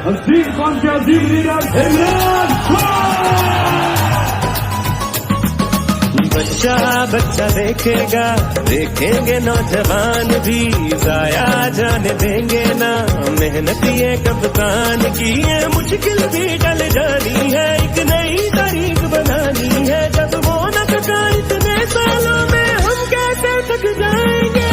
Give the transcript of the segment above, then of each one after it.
अजीम कौन के अजीम लीडर इमरान बच्चा बच्चा देखेगा, देखेंगे नौजवान भी, जाया जाने देंगे ना मेहनत ये कप्तान की। ये मुश्किल भी टल जानी है, एक नई तारीख बनानी है। जब वो न थका इतने सालों में, हम कैसे थक जाएंगे।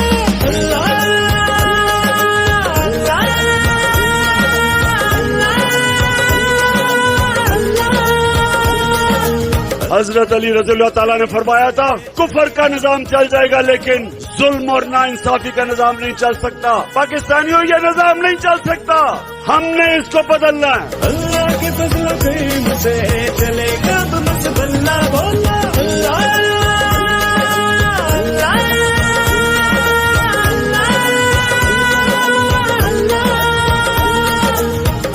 हजरत अली रज़ियल्लाहु ताला ने फरमाया था, कुफर का निजाम चल जाएगा लेकिन जुल्म और नाइंसाफी का निजाम नहीं चल सकता। पाकिस्तानियों, ये निजाम नहीं चल सकता, हमने इसको बदलना है। अल्लाह के फजल करीम से चलेगा बस बल्ला बोला।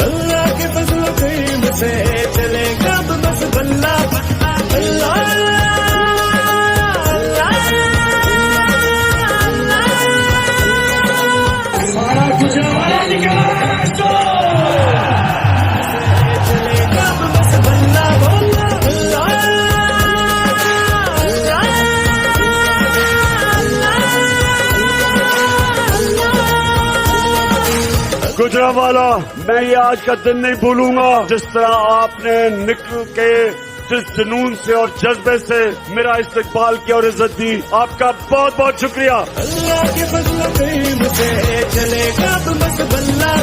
अल्लाह के फजल करीम से चलेगा बस बल्ला। गुजरांवाला, मैं ये आज का दिन नहीं भूलूंगा जिस तरह आपने निकल के जिस जुनून से और जज्बे से मेरा इस्तकबाल किया और इज्जत दी। आपका बहुत बहुत शुक्रिया। अल्लाह के फजल से चलेगा बस बल्ला।